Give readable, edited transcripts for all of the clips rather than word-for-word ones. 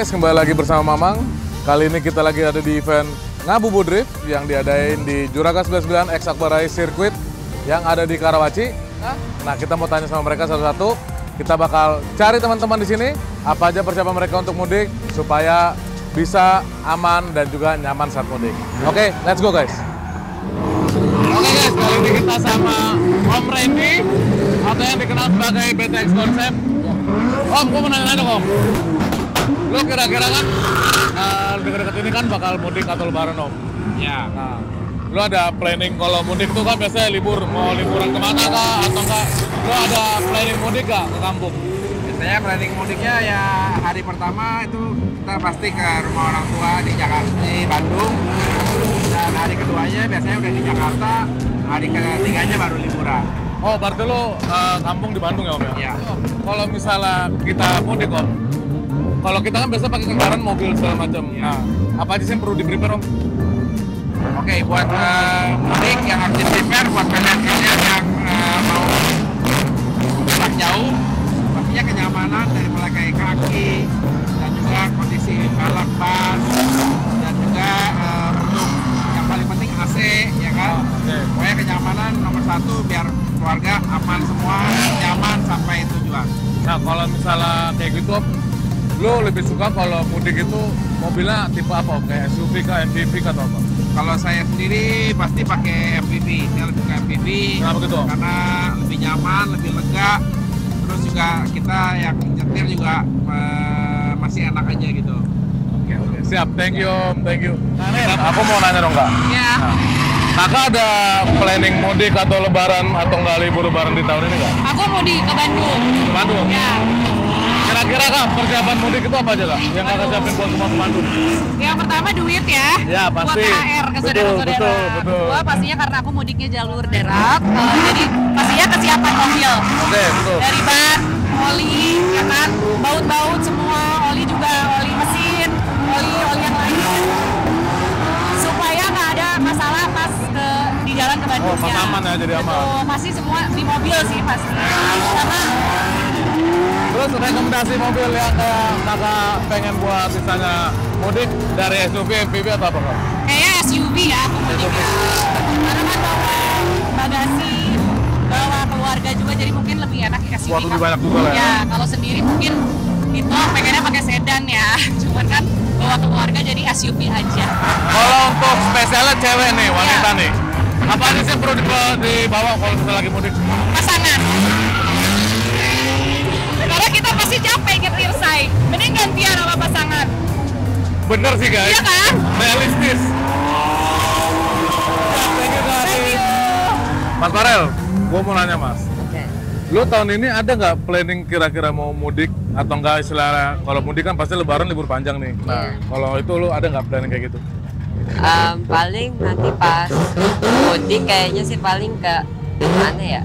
guys, kembali lagi bersama Mamang. Kali ini kita lagi ada di event Ngabubu Drift yang diadain di Juraga 99 X Akbar Race Circuit yang ada di Karawaci. Nah, kita mau tanya sama mereka satu-satu. Kita bakal cari teman-teman di sini apa aja persiapan mereka untuk mudik supaya bisa aman dan juga nyaman saat mudik. Oke, let's go guys. Oke guys, kali ini kita sama Om Randy atau yang dikenal sebagai BTX Concept. Om, gue mau nanya dong Om. Lo kira-kira kan dekat-dekat ini kan bakal mudik atau lebaran Om? Ya. Nah, lo ada planning kalau mudik tuh kan biasanya libur, mau liburan kemana kah atau enggak? Lo ada planning mudik gak ke kampung? Biasanya planning mudiknya ya hari pertama itu kita pasti ke rumah orang tua di Jakarta, di Bandung. Dan hari keduanya biasanya udah di Jakarta, hari ketiganya baru liburan. Oh, berarti lo kampung di Bandung ya Om ya? Iya. Kalau misalnya kita mudik Om, kalau kita kan biasa pakai kendaraan mobil segala macam. Iya. Nah, apa aja sih yang perlu di-prepare Om? Oke, buat mudik yang harus di-prepare buat kalian yang mau jarak jauh, pastinya kenyamanan dari mulai kayak kaki dan juga kondisi velg ban dan juga untuk yang paling penting AC ya kan. Oke. Pokoknya kenyamanan nomor satu biar keluarga aman semua, nyaman sampai tujuan. Nah, kalau misalnya kayak gitu Om, lo lebih suka kalau mudik itu mobilnya tipe apa Om? Kayak SUV kah, MPV kah atau apa? Kalau saya sendiri pasti pakai MPV, saya lebih ke MPV. Kenapa gitu Om? Karena lebih nyaman, lebih lega. Terus juga kita yang nyetir juga masih enak aja gitu. Oke, siap. Thank you Om, thank you. Nah, aku mau nanya dong Kak. Ya. Kakak ada planning mudik atau lebaran atau nggak libur lebaran di tahun ini nggak? Aku mau di ke Bandung. Ke Bandung? Ya. Kira-kira Kak, persiapan mudik itu apa aja Kak? Yang Kakak siapin buat semua ke Bandung? Yang pertama duit ya. Ya, pasti. Buat THR ke saudara-saudara. Betul. Kedua pastinya karena aku mudiknya jalur darat, jadi pastinya kesiapan mobil. Oke, betul. Dari ban, oli, ya kan, baut-baut semua, oli juga, oli mesin, oli yang lain. Supaya nggak ada masalah pas di jalan ke Bandung. Oh, pas aman ya, jadi aman. Betul, pasti semua di mobil sih pasti. Sama Terus rekomendasi mobil yang Kakak pengen buat misalnya mudik dari SUV, MPV atau apa Kak? kayaknya SUV ya aku mudiknya. Karena kan bawa bagasi, bawa keluarga juga, jadi mungkin lebih enak SUV. Buat lebih banyak juga lah ya? Ya, kalau sendiri mungkin itu pengennya pakai sedan ya. Cuman kan bawa keluarga jadi SUV aja. Kalau untuk spesialnya cewek nih, wanita Iya. nih, apa aja sih yang perlu dibawa kalau kita lagi mudik? Pasangan. Karena kita pasti capek nyetir say. Mending gantian sama pasangan. Bener sih guys. Iya kan? Realistis. Thank you. Mas Farel, gue mau nanya Mas. Oke. Lo tahun ini ada nggak planning kira-kira mau mudik atau enggak istilahnya? Kalau mudik kan pasti lebaran libur panjang nih. Nah, kalau itu lo ada nggak planning kayak gitu? Paling nanti pas mudik kayaknya sih paling ke mana ya?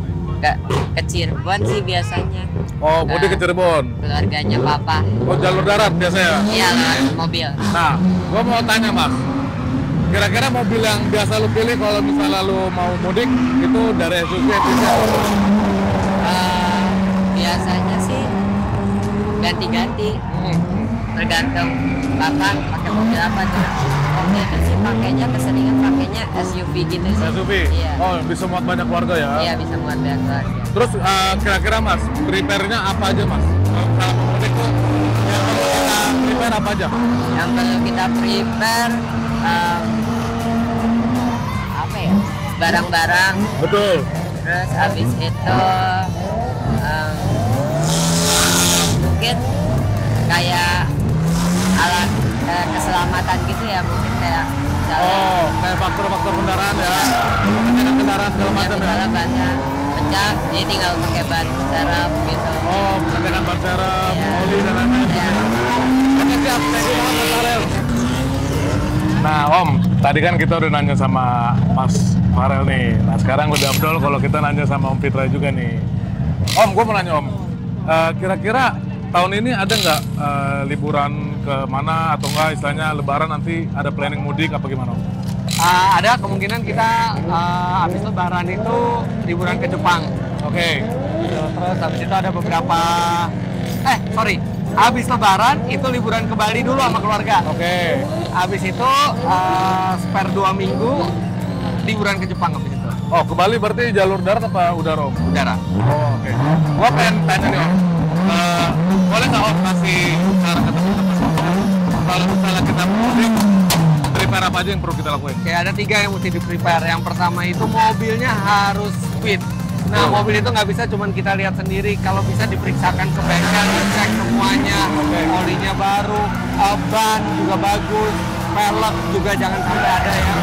Ke Cirebon sih biasanya. Oh, mudik ke Cirebon. Keluarganya papa. Oh, jalur darat biasanya? Iya, lewat mobil. Nah, gue mau tanya Mas, kira-kira mobil yang biasa lo pilih kalau misalnya lo mau mudik itu dari SUV atau Biasanya sih ganti-ganti. Tergantung papa pakai mobil apa tuh. Waktu itu sih pakainya keseringan pakainya SUV gitu sih. SUV? Iya. Oh, bisa muat banyak keluarga ya? Iya, bisa muat banyak keluarga. Terus kira-kira Mas, prepare-nya apa aja Mas? Kalau mau mudik tuh yang perlu kita prepare apa aja? Yang perlu kita prepare apa ya? Barang-barang. Betul. Terus habis itu mungkin kayak alat keselamatan gitu ya, mungkin kayak Oh, kayak faktor-faktor kendaraan ya? Pengecekan kendaraan segala macam ya? misalnya bannya pecah, jadi tinggal pakai ban serep gitu. Oh, pengecekan ban serep, Iya. oli dan lain-lain. Iya. Oke siap, thank you banget Mas Farel. Nah Om, tadi kan kita udah nanya sama Mas Farel nih. Nah sekarang udah Abdul kalau kita nanya sama Om Fitra juga nih. Om, gue mau nanya Om, kira-kira tahun ini ada nggak liburan ke mana atau nggak istilahnya lebaran nanti ada planning mudik apa gimana Om? Ada kemungkinan kita habis lebaran itu liburan ke Jepang. Oke. Terus habis itu ada beberapa Habis Lebaran itu liburan ke Bali dulu sama keluarga. Oke. Habis itu spare 2 minggu liburan ke Jepang habis itu. Oh, ke Bali berarti jalur darat apa udara, Om? Udara. Oh, oke. Gua pengen tanya nih, Om. Boleh nggak Om kasih cara ke teman-teman kalau misalnya kita mudik, prepare apa aja yang perlu kita lakuin? Kayak ada 3 yang mesti di-prepare. Yang pertama itu mobilnya harus fit. Nah, mobil itu nggak bisa cuman kita lihat sendiri. Kalau bisa diperiksakan ke bengkel, dicek semuanya. Olinya baru, ban juga bagus, pelek juga jangan sampai ada yang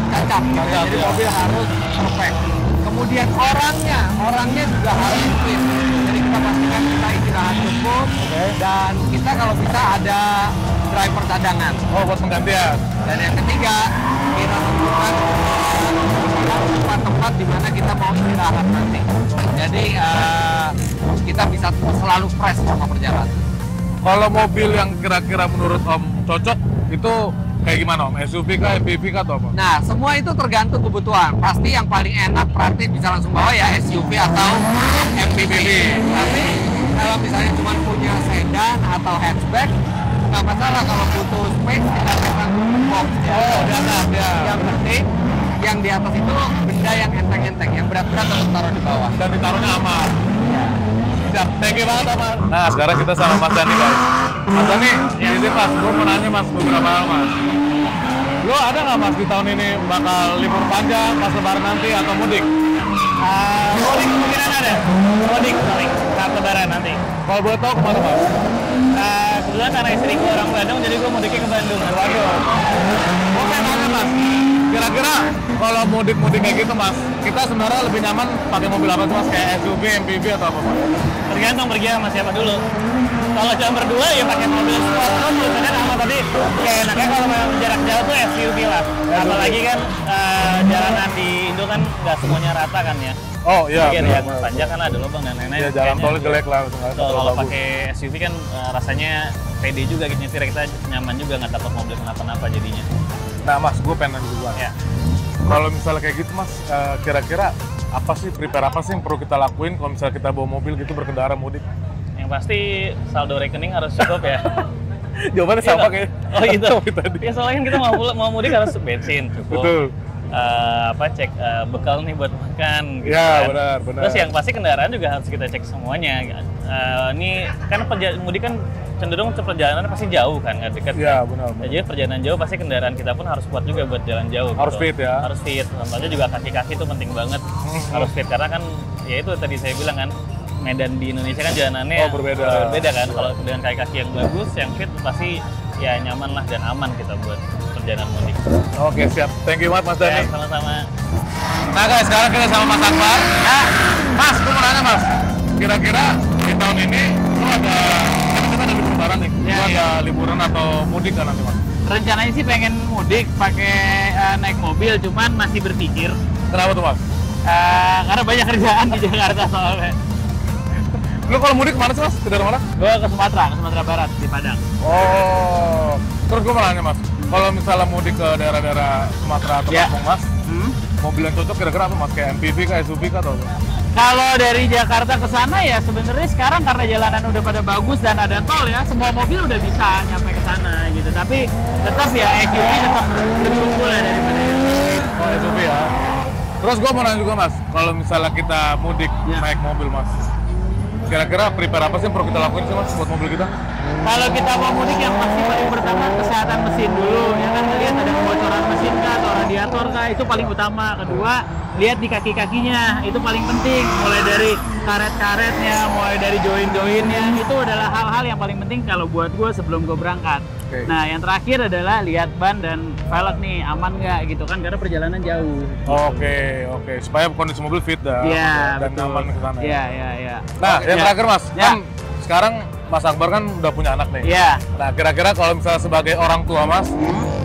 cacat. Jadi mobil harus perfect. Kemudian orangnya juga harus fit. Jadi kita pastikan kita istirahat cukup dan kita kalau bisa ada driver cadangan. Oh, buat penggantian. Dan yang ketiga, kita tentukan tempat-tempat di mana kita mau istirahat nanti. Jadi kita bisa selalu fresh sama perjalanan. Kalau mobil yang kira-kira menurut Om cocok, itu kayak gimana Om? SUV kah, MPV kah atau apa? Nah, semua itu tergantung kebutuhan. Pasti yang paling enak, praktis bisa langsung bawa ya SUV atau MPV. Tapi kalau misalnya cuma punya sedan atau hatchback, nggak masalah. Kalau butuh space, kita pasang box. Oh, di atas ya. Yang penting, yang di atas itu benda yang enteng-enteng, yang berat-berat tetap taruh di bawah. Dan ditaruhnya aman. Siap, thank you banget Mas. Nah, sekarang kita sama Mas Dani, guys. Mas Dani, ini Mas, gue mau nanya Mas beberapa hal Mas. Lo ada nggak Mas di tahun ini bakal libur panjang pas Lebaran nanti atau mudik? Mudik kemungkinan ada. Mudik paling saat Lebaran nanti. Kalau boleh tahu kemana Mas? Kebetulan karena istriku orang Bandung, jadi gue mudiknya ke Bandung. Waduh. Gue pengen nanya Mas, kira-kira kalau mudik-mudik kayak gitu Mas, kita sebenarnya lebih nyaman pakai mobil apa tuh Mas? Kayak SUV, MPV atau apa Mas? Tergantung pergi sama siapa dulu. Kalau cuma berdua ya pakai mobil sport, tulisannya sama, tapi kayak enaknya kalau memang jarak jauh tuh SUV lah. Apalagi kan jalanan di Indo kan nggak semuanya rata kan ya. Oh iya. Mungkin ya panjang kan ada lubang dan lain-lain. Iya, jalan tol jelek lah. Kalau pakai SUV kan rasanya pede juga gitu, nyetir kita nyaman juga, nggak takut mobil kenapa-napa jadinya. Nah Mas, gue pengen nanya juga. Ya. Kalau misalnya kayak gitu Mas, kira-kira apa sih, prepare apa sih yang perlu kita lakuin kalau misalnya kita bawa mobil gitu berkendara mudik? Yang pasti saldo rekening harus cukup ya. Jawabannya sama kayak. Oh gitu. tadi. Ya soalnya kan kita mau mudik harus bensin cukup. Betul. Cek bekal nih buat makan. Gitu Ya, kan. benar. Terus yang pasti kendaraan juga harus kita cek semuanya. Ini kan mudik kan cenderung perjalanan pasti jauh kan, nggak dekat. Iya, kan? benar. Jadi perjalanan jauh pasti kendaraan kita pun harus kuat juga buat jalan jauh. Harus gitu. fit ya. Harus fit. Contohnya juga kaki-kaki itu penting banget. Harus fit karena kan ya itu tadi saya bilang kan, medan di Indonesia kan jalanannya berbeda kan. Kalau dengan kaki-kaki yang bagus, yang fit pasti ya nyaman lah dan aman kita buat perjalanan mudik. Oke, siap. Thank you banget Mas Dani. Ya, sama-sama. Nah guys, sekarang kita sama Mas Akbar. Nah, Mas, gue mau nanya Mas, kira-kira di tahun ini lu ada, kita ada libur lebaran nih, lu ada liburan atau mudik kan nanti Mas? Rencananya sih pengen mudik pakai naik mobil, cuman masih berpikir Kenapa tuh Mas? karena banyak kerjaan di Jakarta soalnya. Lu kalau mudik kemana sih Mas? Ke daerah mana? Gue ke Sumatera Barat di Padang. Oh, terus gue mau nanya Mas, kalau misalnya mudik ke daerah-daerah Sumatera atau Lampung Mas, mobil yang cocok kira-kira apa Mas? Kayak MPV kah, SUV kah atau apa? Kalau dari Jakarta ke sana ya sebenarnya sekarang karena jalanan udah pada bagus dan ada tol ya, semua mobil udah bisa nyampe ke sana gitu. Tapi tetap ya SUV tetap lebih unggul ya daripada Oh, SUV ya. Terus gue mau nanya juga Mas, kalau misalnya kita mudik naik mobil Mas, kira-kira prepare apa sih yang perlu kita lakuin sih Mas buat mobil kita? Kalau kita mau mudik yang pasti paling pertama kesehatan mesin dulu, ya kan, lihat ada kebocoran mesin kah atau radiator kah, itu paling utama. Kedua, lihat di kaki-kakinya, itu paling penting. Mulai dari karet-karetnya, mulai dari join-joinnya, itu adalah hal-hal yang paling penting kalau buat gue sebelum gue berangkat. Oke. Nah, yang terakhir adalah lihat ban dan velg nih, aman nggak gitu kan, karena perjalanan jauh. Oke, supaya kondisi mobil fit dah, Iya, dan betul. nyaman ke sana. Iya. Nah, yang terakhir Mas, Ya. kan sekarang Mas Akbar kan udah punya anak nih. Iya. Nah, kira-kira kalau misalnya sebagai orang tua Mas,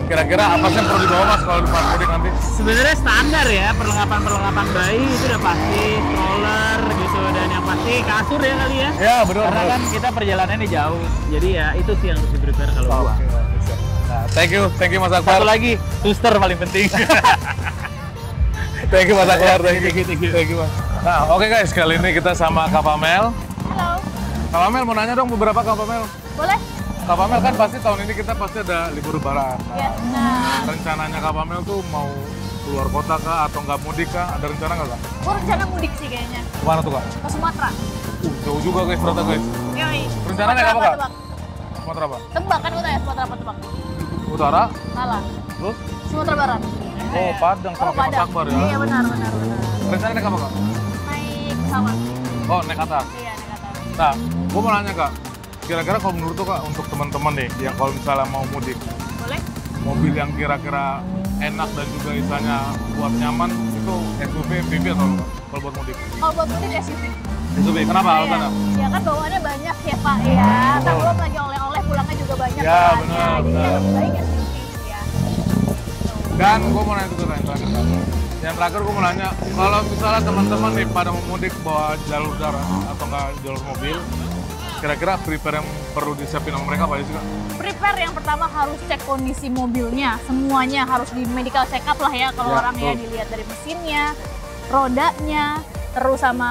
kira-kira apa sih yang perlu dibawa Mas kalau di pas mudik nanti? Sebenarnya standar ya, perlengkapan bayi itu udah pasti, stroller gitu, dan yang pasti kasur ya kali ya. Ya, benar. Karena kan kita perjalanannya jauh, jadi ya itu sih yang harus di-prepare kalau gua. Oke, siap. Nah, thank you Mas Akbar. Satu lagi, booster paling penting. Thank you Mas Akbar, thank you Mas. Nah, oke guys, kali ini kita sama Kak Pamel. Halo. Kak Pamel mau nanya dong beberapa Kak Pamel. Boleh? Kak Pamel kan pasti tahun ini kita pasti ada libur lebaran. Iya. Nah, Rencananya Kak Pamel tuh mau keluar kota kah atau nggak mudik kah? Ada rencana nggak Kak? gue rencana mudik sih kayaknya. Kemana tuh Kak? Ke Sumatera. Jauh juga guys ternyata guys. Yoi. Rencananya apa, Kak? Tebak. Sumatera apa? Tebak kan gue tanya Sumatera apa tebak? Utara? Salah. Terus? Sumatera Barat. Oh Padang sama Mas Akbar ya? Iya benar. Rencananya naik apa Kak? Naik pesawat. Oh naik atas? Iya, naik atas. Nah, gue mau nanya Kak, kira-kira kalau menurut tuh Kak, untuk teman-teman nih, yang kalau misalnya mau mudik, Boleh? mobil yang kira-kira enak dan juga istilahnya buat nyaman, itu SUV, MPV atau apa Kak, kalau buat mudik? Kalau buat mudik SUV. SUV, kenapa alasannya? Ya kan bawaannya banyak ya Pak ya. Kan belum lagi oleh-oleh pulangnya juga banyak. Ya, kan. benar, Jadi benar. lebih baik SUV ya. Dan gue mau nanya juga Kak, yang terakhir Kak. Yang terakhir gue mau nanya, kalau misalnya teman-teman nih pada mau mudik bawa jalur darat atau nggak jalur mobil, kira-kira prepare yang perlu disiapin sama mereka apa aja sih Kak? Prepare yang pertama harus cek kondisi mobilnya, semuanya harus di medical check up lah ya kalau Ya, orang ya, betul. dilihat dari mesinnya, rodanya, terus sama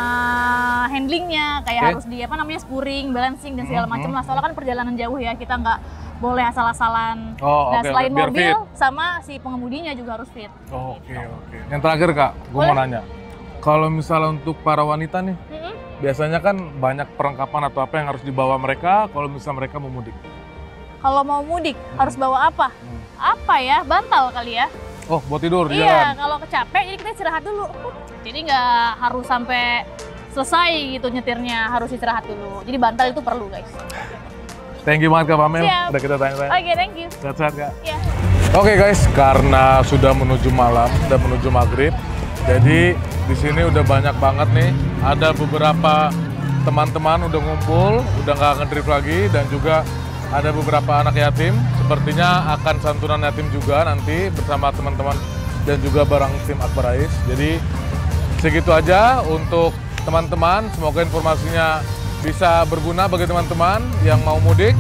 handlingnya, kayak Oke. harus di apa namanya spuring, balancing dan segala macam lah. Soalnya kan perjalanan jauh ya, kita nggak boleh asal-asalan. Oh, Nah oke, selain biar mobil, fit. sama si pengemudinya juga harus fit. Oke. Yang terakhir Kak, gue mau Boleh. nanya, kalau misalnya untuk para wanita nih, Mm-mm. biasanya kan banyak perlengkapan atau apa yang harus dibawa mereka kalau misalnya mereka mau mudik. Kalau mau mudik harus bawa apa? Apa ya? Bantal kali ya? Oh, buat tidur di Iya, jalan? kalau kecapek jadi kita istirahat dulu. Jadi nggak harus sampai selesai gitu nyetirnya, harus istirahat dulu. Jadi bantal itu perlu guys. Thank you banget Kak Pamel, Siap. udah kita tanya-tanya. Oke, thank you. Sehat-sehat Kak. Ya. Oke guys, karena sudah menuju malam dan menuju maghrib, jadi di sini udah banyak banget nih. Ada beberapa teman-teman udah ngumpul, udah nggak ngedrift lagi, dan juga ada beberapa anak yatim. Sepertinya akan santunan yatim juga nanti bersama teman-teman dan juga bareng tim Akbar Rais. Jadi segitu aja untuk teman-teman. Semoga informasinya bisa berguna bagi teman-teman yang mau mudik.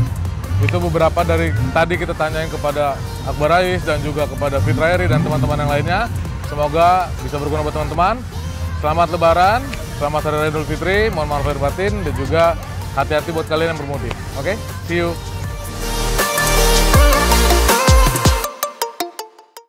Itu beberapa dari tadi kita tanyain kepada Akbar Rais dan juga kepada Fitrairi dan teman-teman yang lainnya. Semoga bisa berguna buat teman-teman. Selamat Lebaran, selamat Hari Raya Idul Fitri, mohon maaf lahir batin, dan juga hati-hati buat kalian yang bermudik. Oke, see you.